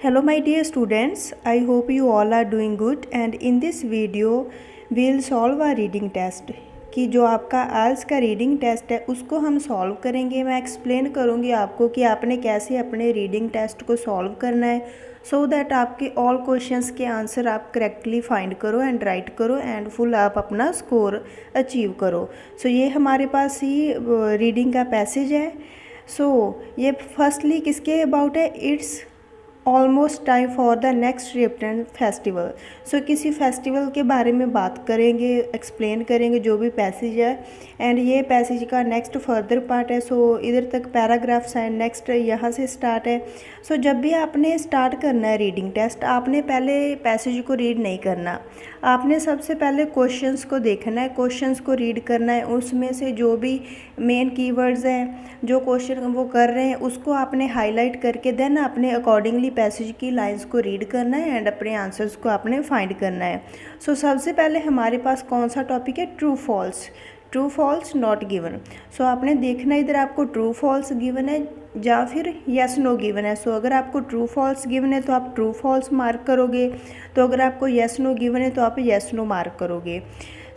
Hello my dear students, I hope you all are doing good and in this video we'll solve a reading test कि जो आपका आज का reading test है उसको हम सॉल्व करेंगे। मैं एक्सप्लेन करूँगी आपको कि आपने कैसे अपने रीडिंग टेस्ट को सॉल्व करना है सो दैट आपके ऑल क्वेश्चंस के आंसर आप करेक्टली फाइंड करो एंड राइट करो एंड फुल आप अपना स्कोर अचीव करो। सो ये हमारे पास ही रीडिंग का पैसेज है। सो ये फर्स्टली किसके अबाउट है, it's almost time for the next republic festival. So किसी फेस्टिवल के बारे में बात करेंगे, एक्सप्लेन करेंगे जो भी पैसेज है एंड ये पैसेज का नेक्स्ट फर्दर पार्ट है। सो इधर तक पैराग्राफ्स हैं, नेक्स्ट यहाँ से स्टार्ट है। सो जब भी आपने स्टार्ट करना है रीडिंग टेस्ट, आपने पहले पैसेज को रीड नहीं करना, आपने सबसे पहले क्वेश्चंस को देखना है, क्वेश्चंस को रीड करना है, उसमें से जो भी मेन कीवर्ड्स हैं जो क्वेश्चन वो कर रहे हैं उसको आपने हाईलाइट करके देन अपने अकॉर्डिंगली पैसेज की लाइंस को रीड करना है एंड अपने आंसर्स को आपने फाइंड करना है। सो सबसे पहले हमारे पास कौन सा टॉपिक है, true false. True false not given. So आपने देखना इधर आपको ट्रू फॉल्स गिवन है या फिर यस नो गिवन है। सो अगर आपको ट्रू फॉल्स गिवन है तो आप ट्रू फॉल्स मार्क करोगे, तो अगर आपको यस नो गिवन है तो आप यस नो मार्क करोगे।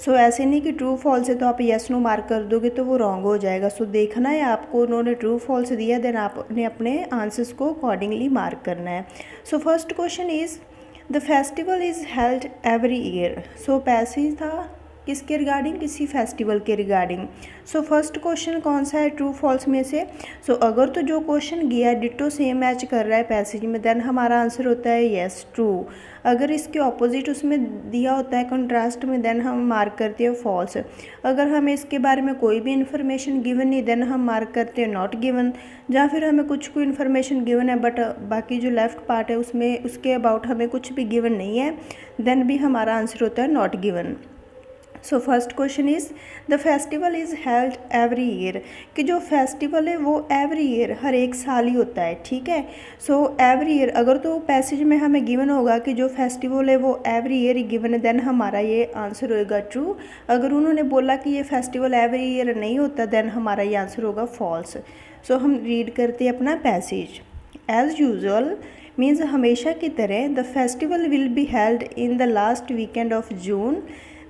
सो ऐसे नहीं कि ट्रू फॉल्स है तो आप यस नो मार्क कर दोगे तो वो रॉन्ग हो जाएगा। सो देखना है आपको, उन्होंने ट्रू फॉल्स दिया देन आपने अपने आंसर्स को अकॉर्डिंगली मार्क करना है। So first question is the festival is held every year. So passage था किसके रिगार्डिंग, किसी फेस्टिवल के रिगार्डिंग। सो फर्स्ट क्वेश्चन कौन सा है ट्रू फॉल्स में से। सो अगर तो जो क्वेश्चन गया डिटो सेम मैच कर रहा है पैसेज में देन हमारा आंसर होता है यस ट्रू। अगर इसके ऑपोजिट उसमें दिया होता है कंट्रास्ट में देन हम मार्क करते हैं फॉल्स। अगर हमें इसके बारे में कोई भी इन्फॉर्मेशन गिवन नहीं देन हम मार्क करते हैं नॉट गिवन। या फिर हमें कुछ कोई इन्फॉर्मेशन गिवन है बट बाकी जो लेफ्ट पार्ट है उसमें उसके अबाउट हमें कुछ भी गिवन नहीं है देन भी हमारा आंसर होता है not given. So first question is the festival is held every year. कि जो फेस्टिवल है वो एवरी ईयर हर एक साल ही होता है, ठीक है। सो एवरी ईयर अगर तो पैसेज में हमें गिवन होगा कि जो फेस्टिवल है वो एवरी ईयर ही गिवन है देन हमारा ये आंसर होगा ट्रू। अगर उन्होंने बोला कि ये फेस्टिवल एवरी ईयर नहीं होता देन हमारा ये आंसर होगा फॉल्स। सो हम रीड करते हैं अपना पैसेज। एज यूजुअल मीन्स हमेशा की तरह the festival will be held in the last weekend of June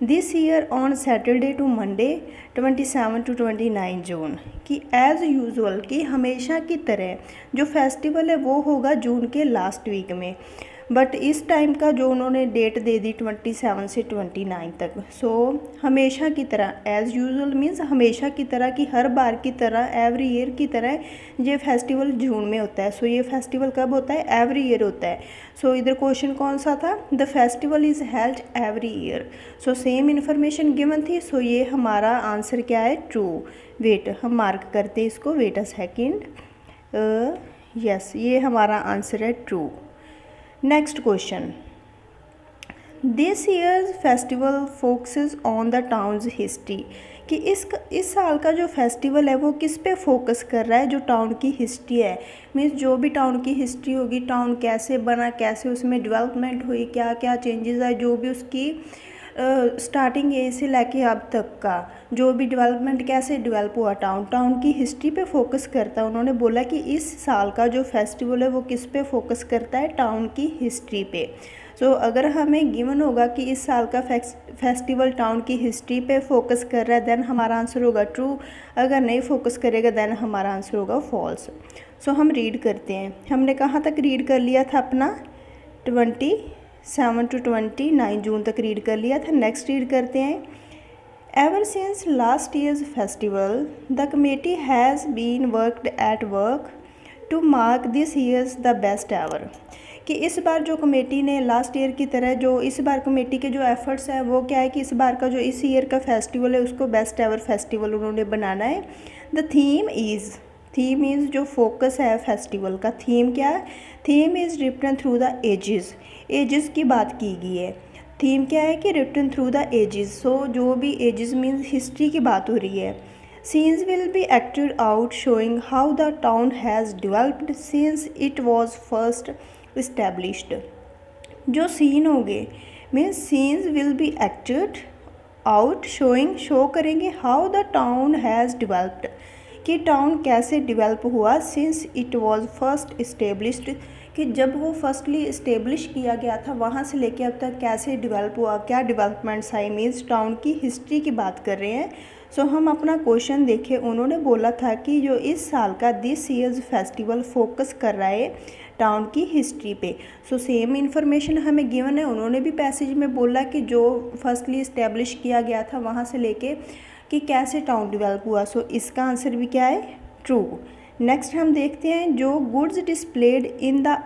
this year on Saturday to Monday 27 to 29 June. कि एज़ यूजुअल कि हमेशा की तरह जो फेस्टिवल है वो होगा जून के लास्ट वीक में, बट इस टाइम का जो उन्होंने डेट दे दी 27 से 29 तक। सो हमेशा की तरह, एज़ यूजुअल मीन्स हमेशा की तरह कि हर बार की तरह एवरी ईयर की तरह ये फेस्टिवल जून में होता है। सो ये फेस्टिवल कब होता है, एवरी ईयर होता है। सो इधर क्वेश्चन कौन सा था, the festival is held every year. So same information given थी। सो ये हमारा आंसर क्या है, ट्रू। वेट हम मार्क करते हैं इसको, वेट अ सेकेंड, यस ये हमारा आंसर है true. Next question, this years festival focuses on the towns history. कि इस साल का जो फेस्टिवल है वो किस पे फोकस कर रहा है, जो टाउन की हिस्ट्री है। मीन्स जो भी टाउन की हिस्ट्री होगी, टाउन कैसे बना, कैसे उसमें डेवलपमेंट हुई, क्या क्या चेंजेस आए, जो भी उसकी स्टार्टिंग एज से लेके अब तक का जो भी डेवलपमेंट कैसे डेवलप हुआ टाउन की हिस्ट्री पे फोकस करता है। उन्होंने बोला कि इस साल का जो फेस्टिवल है वो किस पे फोकस करता है, टाउन की हिस्ट्री पे। सो अगर हमें गिवन होगा कि इस साल का फेस्टिवल टाउन की हिस्ट्री पे फोकस कर रहा है देन हमारा आंसर होगा ट्रू। अगर नहीं फोकस करेगा देन हमारा आंसर होगा फॉल्स। सो हम रीड करते हैं। हमने कहाँ तक रीड कर लिया था अपना, 27 to 29 जून तक रीड कर लिया था। नेक्स्ट रीड करते हैं। Ever since last year's festival the committee has been worked at work to mark this year's the best ever. कि इस बार जो कमेटी ने लास्ट ईयर की तरह जो इस बार कमेटी के जो एफर्ट्स हैं वो क्या है कि इस बार का जो इस ईयर का फेस्टिवल है उसको बेस्ट एवर फेस्टिवल उन्होंने बनाना है। द थीम इज़ जो फोकस है फेस्टिवल का, थीम क्या है, theme is written through the ages की बात की गई है। थीम क्या है कि written through the ages. So जो भी एजेस मीन्स हिस्ट्री की बात हो रही है। Scenes will be acted out showing how the town has developed since it was first established। जो सीन होंगे means scenes will be acted out showing, show करेंगे how the town has developed, कि town कैसे develop हुआ, since it was first established कि जब वो firstly establish किया गया था वहाँ से लेके अब तक कैसे डेवलप हुआ, क्या डेवलपमेंट्स आई, मीन्स टाउन की हिस्ट्री की बात कर रहे हैं। सो हम अपना क्वेश्चन देखें। उन्होंने बोला था कि जो इस साल का दिस ईयर्स फेस्टिवल फोकस कर रहा है टाउन की हिस्ट्री पे। सो सेम इन्फॉर्मेशन हमें गिवन है। उन्होंने भी पैसेज में बोला कि जो फर्स्टली इस्टेब्लिश किया गया था वहाँ से लेके कि कैसे टाउन डेवलप हुआ। सो इसका आंसर भी क्या है, ट्रू। नेक्स्ट हम देखते हैं जो goods displayed in the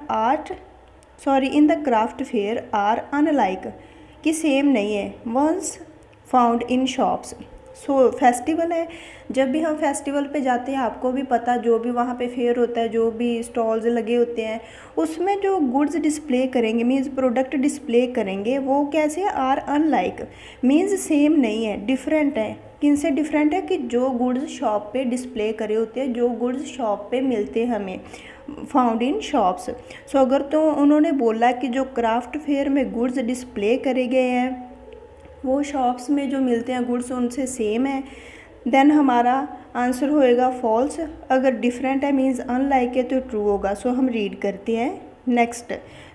craft fair are unlike, कि सेम नहीं है, ones found in shops. So festival है, जब भी हम फेस्टिवल पे जाते हैं आपको भी पता, जो भी वहाँ पे फेयर होता है, जो भी स्टॉल्स लगे होते हैं, उसमें जो गुड्स डिस्प्ले करेंगे मीन्स प्रोडक्ट डिस्प्ले करेंगे वो कैसे, आर अनलाइक मीन्स सेम नहीं है, डिफरेंट है। किन से डिफरेंट है, कि जो गुड्स शॉप पे डिस्प्ले करे होते हैं, जो गुड्स शॉप पे मिलते हैं हमें, फाउंड इन शॉप्स। सो अगर तो उन्होंने बोला कि जो क्राफ्ट फेयर में गुड्स डिस्प्ले करे गए हैं वो शॉप्स में जो मिलते हैं गुड्स उनसे सेम है, देन हमारा आंसर होएगा फॉल्स। अगर डिफरेंट है मीन्स अनलाइक है तो ट्रू होगा। सो हम रीड करते हैं नेक्स्ट।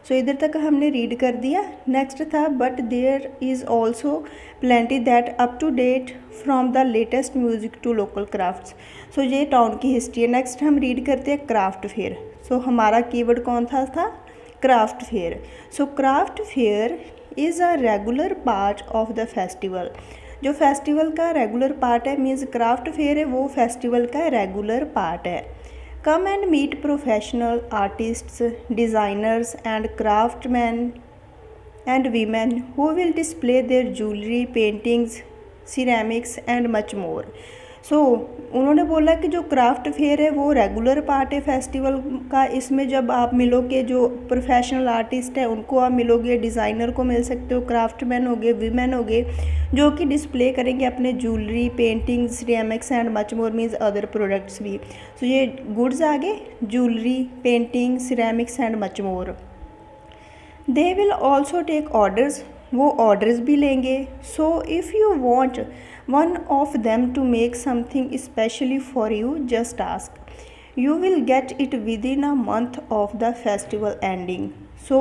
सो इधर तक हमने रीड कर दिया। नेक्स्ट था but there is also plenty that up to date from the latest music to local crafts. So ये टाउन की हिस्ट्री है। नेक्स्ट हम रीड करते हैं क्राफ्ट फेयर। सो हमारा कीवर्ड कौन था craft fair. So craft fair is a regular part of the festival. जो फेस्टिवल का रेगुलर पार्ट है मीन्स क्राफ्ट फेयर है वो फेस्टिवल का रेगुलर पार्ट है। Come and meet professional artists, designers and craftsman and women who will display their jewellery, paintings, ceramics and much more. So उन्होंने बोला कि जो क्राफ्ट फेयर है वो रेगुलर पार्ट है फेस्टिवल का। इसमें जब आप मिलोगे जो प्रोफेशनल आर्टिस्ट है उनको आप मिलोगे, डिज़ाइनर को मिल सकते हो, क्राफ्टमैन हो गए, वीमेन हो गए, जो कि डिस्प्ले करेंगे अपने jewellery, paintings, ceramics and much more means other products भी। सो ये गुड्स आ गए, jewellery, painting, ceramics and much more. They will also take orders, वो ऑर्डर्स भी लेंगे। So if you want one of them to make something specially for you just ask, you will get it within a month of the festival ending. So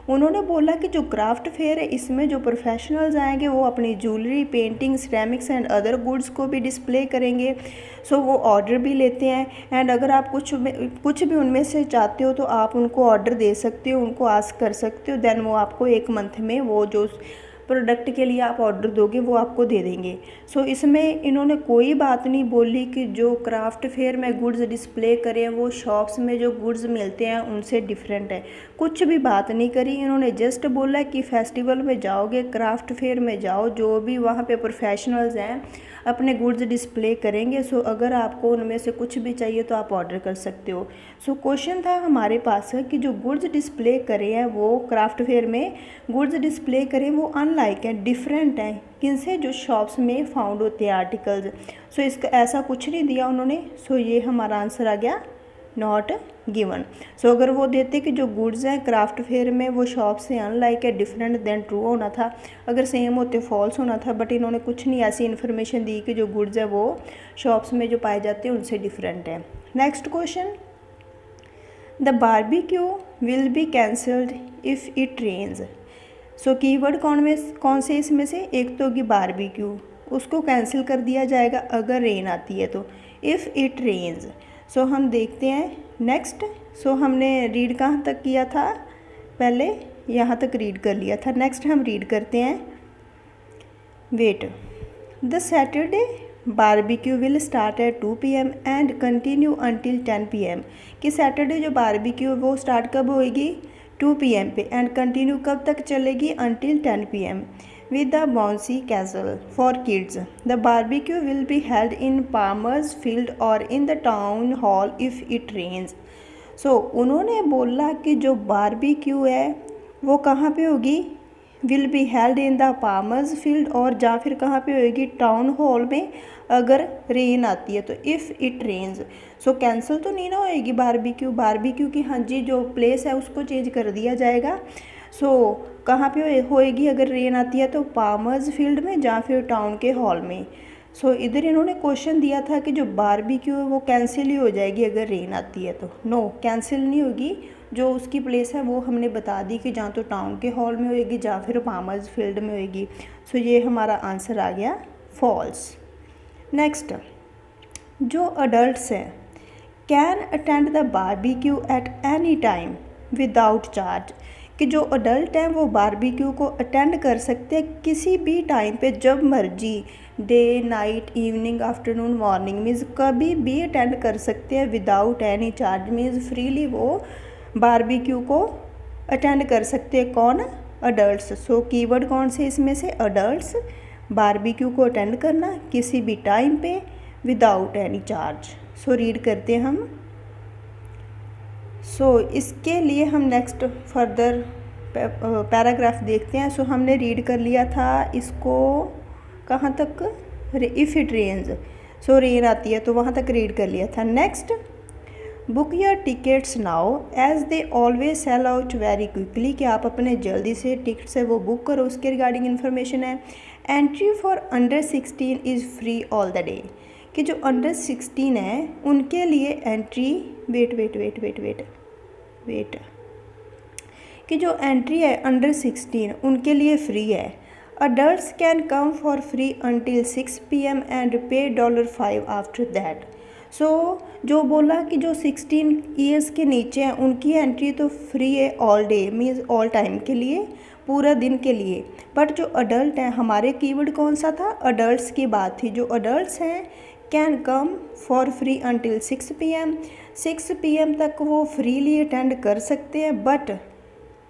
उन्होंने बोला कि जो craft fair है इसमें जो professionals आएंगे वो अपनी jewellery, painting, ceramics and other goods को भी डिस्प्ले करेंगे। सो वो ऑर्डर भी लेते हैं एंड अगर आप कुछ भी उनमें से चाहते हो तो आप उनको ऑर्डर दे सकते हो, उनको आस्क कर सकते हो, देन वो आपको एक मंथ में वो जो प्रोडक्ट के लिए आप ऑर्डर दोगे वो आपको दे देंगे। सो इसमें इन्होंने कोई बात नहीं बोली कि जो क्राफ्ट फेयर में गुड्स डिस्प्ले करें वो शॉप्स में जो गुड्स मिलते हैं उनसे डिफरेंट है, कुछ भी बात नहीं करी। इन्होंने जस्ट बोला कि फेस्टिवल में जाओगे, क्राफ्ट फेयर में जाओ, जो भी वहाँ पे प्रोफेशनल्स हैं अपने गुड्स डिस्प्ले करेंगे। सो अगर आपको उनमें से कुछ भी चाहिए तो आप ऑर्डर कर सकते हो। सो क्वेश्चन था हमारे पास कि जो गुड्स डिस्प्ले करे हैं वो क्राफ्ट फेयर में गुड्स डिस्प्ले करें वो अनलाइक है, डिफरेंट हैं किनसे, जो शॉप्स में फाउंड होते हैं आर्टिकल्स। सो इसका ऐसा कुछ नहीं दिया उन्होंने। सो ये हमारा आंसर आ गया नॉट गिवन। सो अगर वो देते कि जो गुड्स हैं क्राफ्ट फेयर में वो शॉप से अनलाइक है, डिफरेंट, देन ट्रू होना था। अगर सेम होते फॉल्स होना था, बट इन्होंने कुछ नहीं ऐसी इन्फॉर्मेशन दी कि जो गुड्स है वो शॉप्स में जो पाए जाते हैं उनसे डिफरेंट है। Next question, the barbecue will be cancelled if it rains. So keyword कौन से इसमें से, एक तो होगी बारबेक्यू, उसको कैंसिल कर दिया जाएगा अगर रेन आती है तो, इफ़ इट रेन्स। सो हम देखते हैं नेक्स्ट। सो हमने रीड कहाँ तक किया था, पहले यहाँ तक रीड कर लिया था। नेक्स्ट हम रीड करते हैं, wait, the Saturday barbecue will start at 2 PM and continue until 10 PM। कि सैटरडे जो बारबेक्यू वो स्टार्ट कब होएगी, 2 PM पे, एंड कंटिन्यू कब तक चलेगी, until 10 PM with the bouncy castle for kids. The barbecue will be held in Palmer's Field or in the town hall if it rains. So उन्होंने बोला कि जो बारबेक्यू है वो कहाँ पे होगी, will be held in the farmers field, और या फिर कहाँ पे होएगी, टाउन हॉल में अगर रेन आती है तो, if it rains. So cancel तो नहीं ना होएगी बारबेक्यू की, हाँ जी जो प्लेस है उसको चेंज कर दिया जाएगा। सो कहाँ पे होएगी अगर रेन आती है तो, पामर्स फील्ड में या फिर टाउन के हॉल में। सो इधर इन्होंने क्वेश्चन दिया था कि जो बारबेक्यू है वो कैंसिल ही हो जाएगी अगर रेन आती है तो। नो, कैंसिल नहीं होगी। जो उसकी प्लेस है वो हमने बता दी कि जहाँ तो टाउन के हॉल में होएगी या फिर फार्मर्स फील्ड में होएगी। सो ये हमारा आंसर आ गया फॉल्स। नेक्स्ट, जो अडल्ट्स हैं can attend the barbecue at any time without charge, कि जो अडल्ट हैं वो बारबेक्यू को अटेंड कर सकते हैं किसी भी टाइम पे, जब मर्जी, day, night, evening, afternoon, morning, means कभी भी अटेंड कर सकते हैं without any charge, means freely वो बारबेक्यू को अटेंड कर सकते हैं। कौन? अडल्ट्स। सो कीवर्ड कौन से इसमें से? अडल्ट्स, बारबेक्यू को अटेंड करना किसी भी टाइम पे without any charge. So read करते हैं हम। सो इसके लिए हम नेक्स्ट फर्दर पैराग्राफ देखते हैं। सो हमने रीड कर लिया था इसको कहाँ तक? If it rains, so rain आती है तो वहाँ तक रीड कर लिया था। Next, book your tickets now as they always sell out very quickly, कि आप अपने जल्दी से टिकट्स है वो बुक करो, उसके रिगार्डिंग इन्फॉर्मेशन है। Entry for under 16 is free all the day, कि जो अंडर 16 है उनके लिए एंट्री, वेट, कि जो एंट्री है अंडर 16 उनके लिए फ्री है। Adults can come for free until 6 PM and पे $5 आफ्टर दैट। सो जो बोला कि जो 16 ईयर्स के नीचे हैं उनकी एंट्री तो फ्री है all day, means all time के लिए, पूरा दिन के लिए। बट जो अडल्ट हैं, हमारे कीवर्ड कौन सा था? अडल्ट्स की बात थी। जो अडल्ट्स हैं can come for free until 6 PM, 6 PM तक वो फ्रीली अटेंड कर सकते हैं, बट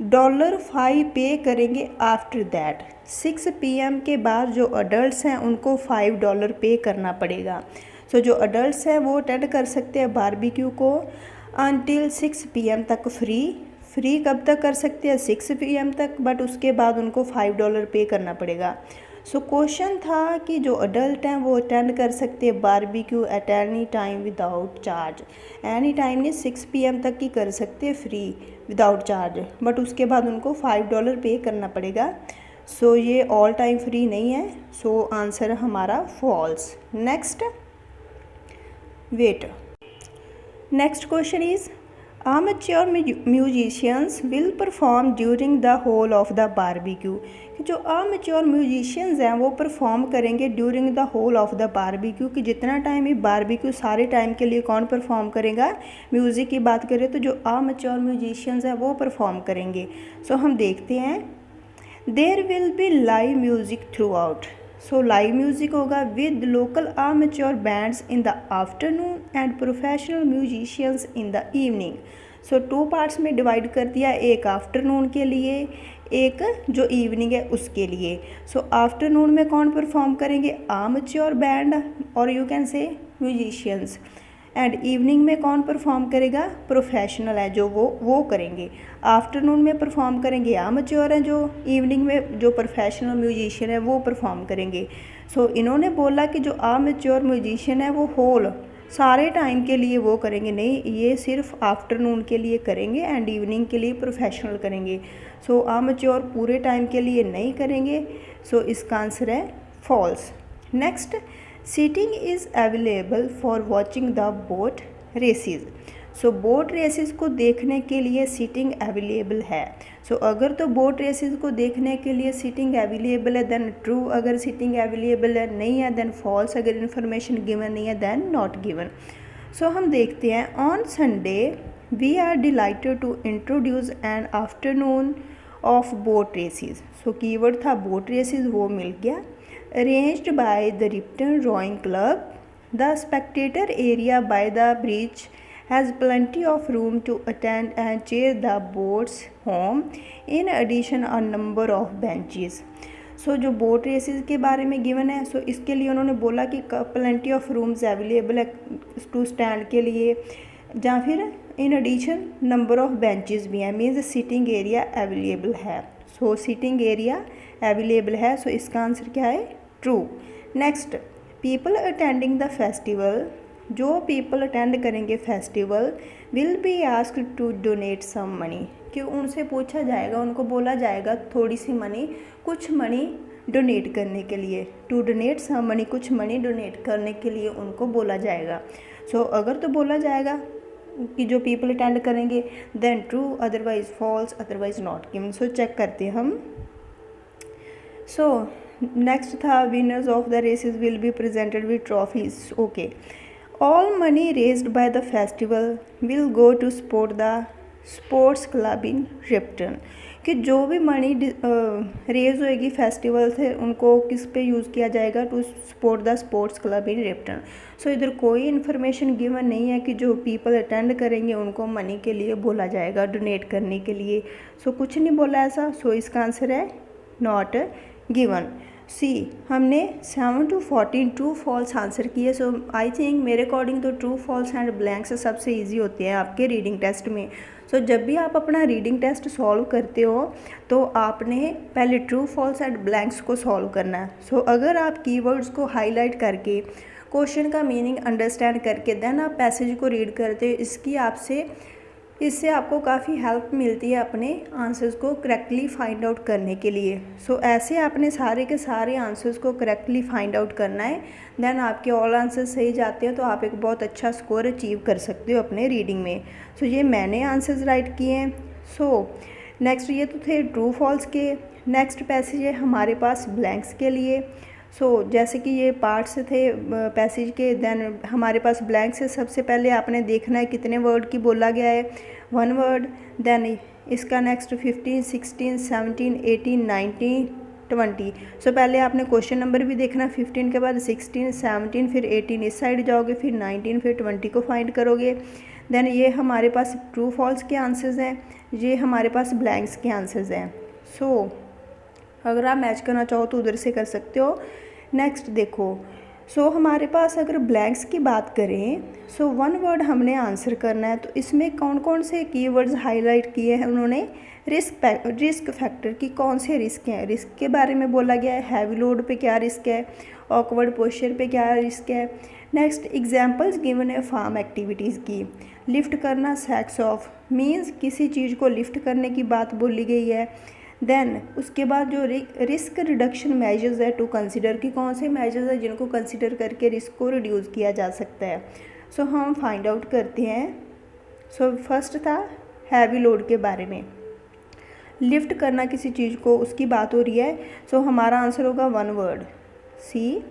$5 पे करेंगे आफ्टर दैट। 6 PM के बाद जो अडल्ट्स हैं उनको $5 पे करना पड़ेगा। सो जो अडल्ट्स हैं वो अटेंड कर सकते हैं बारबेक्यू को अंटिल 6 PM तक फ्री कब तक कर सकते हैं? 6 PM तक, बट उसके बाद उनको $5 पे करना पड़ेगा। सो क्वेश्चन था कि जो अडल्ट हैं वो अटेंड कर सकते हैं barbecue at any time without charge. Any time नहीं, 6 PM तक ही कर सकते हैं फ्री विदाउट चार्ज, बट उसके बाद उनको $5 पे करना पड़ेगा। सो ये ऑल टाइम फ्री नहीं है। सो आंसर हमारा false. Next, wait, next question is amateur musicians will perform during the whole of the barbecue, कि जो amateur musicians हैं वो परफॉर्म करेंगे during the whole of the barbecue, कि जितना टाइम ये बारबेक्यू सारे टाइम के लिए कौन परफॉर्म करेगा? म्यूज़िक की बात करें तो जो amateur musicians हैं वो परफॉर्म करेंगे। सो हम देखते हैं, there will be live music throughout. So live music होगा with local amateur bands in the afternoon and professional musicians in the evening. So 2 parts में डिवाइड कर दिया, एक आफ्टरनून के लिए, एक जो इवनिंग है उसके लिए। सो आफ्टरनून में कौन परफॉर्म करेंगे? आमेच्योर बैंड और you can say musicians. And evening में कौन परफॉर्म करेगा? प्रोफेशनल है जो वो करेंगे। आफ्टरनून में परफॉर्म करेंगे आमेच्योर हैं, जो इवनिंग में जो प्रोफेशनल म्यूजिशियन है वो परफॉर्म करेंगे। सो इन्होंने बोला कि जो आमेच्योर म्यूजिशियन है वो होल सारे टाइम के लिए वो करेंगे नहीं, ये सिर्फ आफ्टरनून के लिए करेंगे एंड इवनिंग के लिए प्रोफेशनल करेंगे। सो आमेच्योर पूरे टाइम के लिए नहीं करेंगे। सो इसका आंसर है false. Next, seating is available for watching the boat races. So boat races को देखने के लिए सीटिंग अवेलेबल है। सो अगर तो बोट रेसेस को देखने के लिए सीटिंग अवेलेबल है देन ट्रू, अगर सीटिंग अवेलेबल है नहीं है देन फॉल्स, अगर इन्फॉर्मेशन गिवन नहीं है देन नॉट गिवन। सो हम देखते हैं, on Sunday we are delighted to introduce an afternoon of boat races. So keyword था बोट रेसेस, वो मिल गया। Arranged by the Ripton Rowing Club, the spectator area by the bridge has plenty of room to attend and cheer the boats home. In addition, a number of benches. सो जो boat races के बारे में given है, सो इसके लिए उन्होंने बोला कि प्लेंटी ऑफ रूम्स अवेलेबल है टू स्टैंड के लिए, या फिर in addition number of benches भी हैं, मीन्स सीटिंग एरिया अवेलेबल है। सो सीटिंग एरिया अवेलेबल है। सो इसका आंसर क्या है? True. Next, people attending the festival, जो पीपल अटेंड करेंगे festival will be asked to donate some money, कि उनसे पूछा जाएगा, उनको बोला जाएगा थोड़ी सी मनी, कुछ मनी डोनेट करने के लिए। टू डोनेट सम मनी, कुछ मनी डोनेट करने के लिए उनको बोला जाएगा। सो अगर तो बोला जाएगा कि जो पीपल अटेंड करेंगे then true, otherwise false, otherwise not given. So check करते हैं हम। सो नेक्स्ट था winners of the races will be presented with trophies. Okay, all money raised by the festival will go to support the sports club in Ripton. कि जो भी money raise होएगी festival से उनको किस पे यूज़ किया जाएगा, to support the sports club in Ripton. So इधर कोई इन्फॉर्मेशन गिवन नहीं है कि जो पीपल अटेंड करेंगे उनको मनी के लिए बोला जाएगा, डोनेट करने के लिए। सो कुछ नहीं बोला ऐसा। सो इसका आंसर है नॉट गिवन। सी, हमने 7 to 14 ट्रू फॉल्स आंसर किए। सो आई थिंक मेरे अकॉर्डिंग तो ट्रू फॉल्स एंड ब्लैंक्स सबसे इजी होते हैं आपके रीडिंग टेस्ट में। सो जब भी आप अपना रीडिंग टेस्ट सॉल्व करते हो तो आपने पहले ट्रू फॉल्स एंड ब्लैंक्स को सॉल्व करना है। सो अगर आप कीवर्ड्स को हाईलाइट करके क्वेश्चन का मीनिंग अंडरस्टैंड करके देन आप पैसेज को रीड करते हो, इससे आपको काफ़ी हेल्प मिलती है अपने आंसर्स को करेक्टली फाइंड आउट करने के लिए। सो ऐसे आपने सारे के सारे आंसर्स को करेक्टली फाइंड आउट करना है, देन आपके ऑल आंसर्स सही जाते हैं तो आप एक बहुत अच्छा स्कोर अचीव कर सकते हो अपने रीडिंग में। सो ये मैंने आंसर्स राइट किए हैं। सो नेक्स्ट ये तो थे ट्रू फॉल्स के। नेक्स्ट पैसेज है हमारे पास ब्लैंक्स के लिए। सो जैसे कि ये पार्ट्स थे पैसेज के, देन हमारे पास ब्लैंक्स है। सबसे पहले आपने देखना है कितने वर्ड की बोला गया है, 1 वर्ड। देन इसका नेक्स्ट 15, 16, 17, 18, 19, 20। सो पहले आपने क्वेश्चन नंबर भी देखना, 15 के बाद 16, 17, फिर 18 इस साइड जाओगे, फिर 19, फिर 20 को फाइंड करोगे। देन ये हमारे पास ट्रू फॉल्स के आंसर्स हैं, ये हमारे पास ब्लैंक्स के आंसर्स हैं। सो अगर आप मैच करना चाहो तो उधर से कर सकते हो। नेक्स्ट देखो, सो हमारे पास अगर ब्लैंक्स की बात करें, सो 1 वर्ड हमने आंसर करना है। तो इसमें कौन कौन से कीवर्ड्स हाईलाइट किए हैं उन्होंने, रिस्क फैक्टर की कौन से रिस्क हैं, रिस्क के बारे में बोला गया है। हैवी लोड पे क्या रिस्क है, ऑकवर्ड पोस्चर पे क्या रिस्क है। नेक्स्ट एग्जांपल्स गिवन है फार्म एक्टिविटीज़ की। लिफ्ट करना, सैक्स ऑफ मीन्स किसी चीज़ को लिफ्ट करने की बात बोली गई है। देन उसके बाद जो रिस्क रिडक्शन मेजर्स है टू कंसिडर की कौन से मेजर्स है जिनको कंसिडर करके रिस्क को रिड्यूस किया जा सकता है। सो हम फाइंड आउट करते हैं। सो फर्स्ट था हैवी लोड के बारे में, लिफ्ट करना किसी चीज़ को, उसकी बात हो रही है। सो हमारा आंसर होगा 1 word C.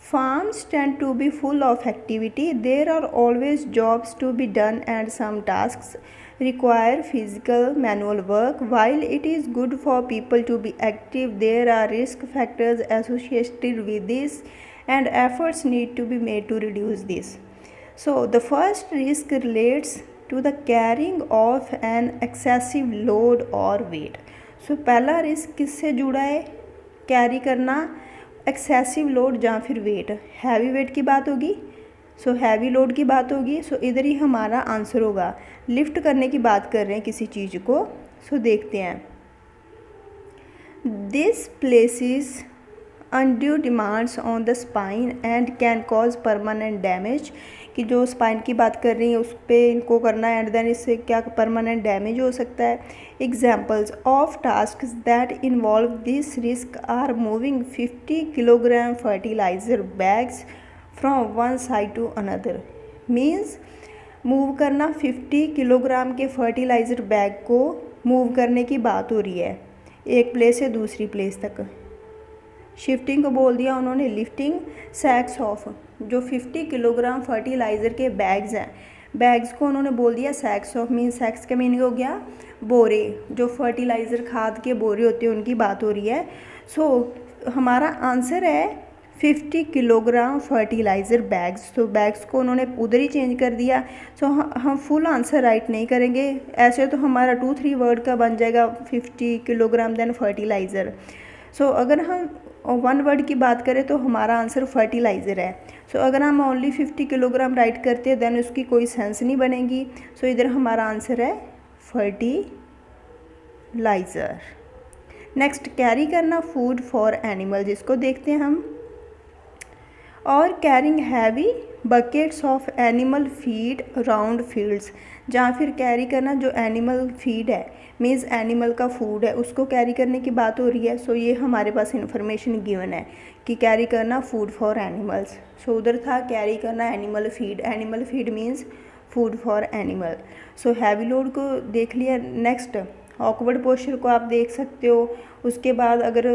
Farms tend to be full of activity. There are always jobs to be done and some tasks require physical manual work. While it is good for people to be active, there are risk factors associated with this and efforts need to be made to reduce this. So the first risk relates to the carrying of an excessive load or weight. So पहला risk किससे जुड़ा है, carry करना excessive load या फिर wait, heavy weight की बात होगी। सो हैवी लोड की बात होगी। सो इधर ही हमारा आंसर होगा, लिफ्ट करने की बात कर रहे हैं किसी चीज़ को। सो देखते हैं, this places undue demands on the spine and can cause permanent damage. कि जो स्पाइन की बात कर रही है उस पर इनको करना है एंड देन इससे क्या परमानेंट डैमेज हो सकता है। Examples of task that involve this risk are moving 50 kilogram fertiliser bags from one side to another. Means move करना 50 किलोग्राम के फर्टिलाइज़र बैग को मूव करने की बात हो रही है एक प्लेस से दूसरी प्लेस तक। शिफ्टिंग को बोल दिया उन्होंने लिफ्टिंग। सैक्स ऑफ, जो 50 किलोग्राम फर्टिलाइज़र के बैग्स हैं, बैग्स को उन्होंने बोल दिया सैक्स ऑफ। मीन सैक्स का मीनिंग हो गया बोरे, जो फर्टिलाइज़र खाद के बोरे होते हैं उनकी बात हो रही है। सो हमारा आंसर है 50 किलोग्राम फर्टिलाइज़र बैग्स। तो बैग्स को उन्होंने उधर ही चेंज कर दिया। सो हम फुल आंसर राइट नहीं करेंगे, ऐसे तो हमारा 2-3 वर्ड का बन जाएगा 50 किलोग्राम देन फर्टिलाइज़र। सो अगर हम 1 वर्ड की बात करें तो हमारा आंसर फर्टिलाइज़र है। सो अगर हम ओनली 50 किलोग्राम राइट करते हैं देन उसकी कोई सेंस नहीं बनेगी। सो इधर हमारा आंसर है फर्टिलाइज़र। नेक्स्ट, कैरी करना फूड फॉर एनिमल, जिसको देखते हैं हम। और carrying heavy buckets of animal feed around fields, जहाँ फिर कैरी करना जो एनिमल फीड है मीन्स एनिमल का फूड है उसको कैरी करने की बात हो रही है। सो ये हमारे पास इन्फॉर्मेशन गिवन है कि कैरी करना फूड फॉर एनिमल्स। सो उधर था कैरी करना animal feed means food for animal. So heavy load को देख लिया। नेक्स्ट ऑकवर्ड पोस्चर को आप देख सकते हो। उसके बाद अगर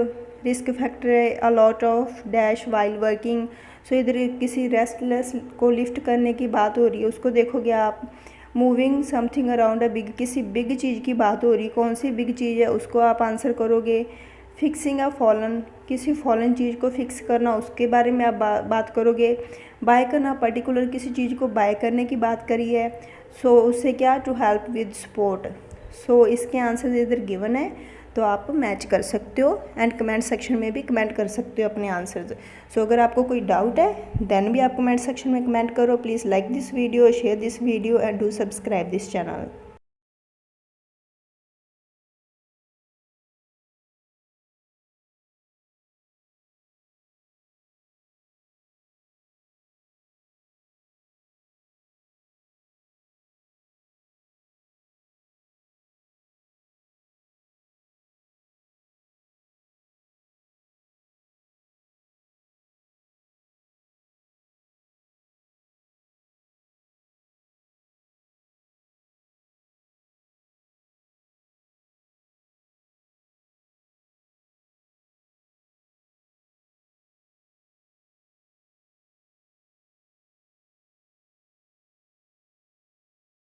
रिस्क फैक्टर है a lot of dash while working, so इधर किसी रेस्टलेस को लिफ्ट करने की बात हो रही है, उसको देखोगे आप। Moving something around a big, किसी बिग चीज़ की बात हो रही, कौन सी बिग चीज़ है उसको आप आंसर करोगे। फिक्सिंग अ फॉलन, किसी फॉलन चीज़ को फिक्स करना उसके बारे में आप बात करोगे। बाय करना, पर्टिकुलर किसी चीज़ को बाय करने की बात करी है। सो उससे क्या, टू हेल्प विद सपोर्ट। सो इसके आंसर इधर गिवन है, तो आप मैच कर सकते हो एंड कमेंट सेक्शन में भी कमेंट कर सकते हो अपने आंसर्स। सो अगर आपको कोई डाउट है देन भी आप कमेंट सेक्शन में कमेंट करो। Please like this video, share this video and do subscribe this channel.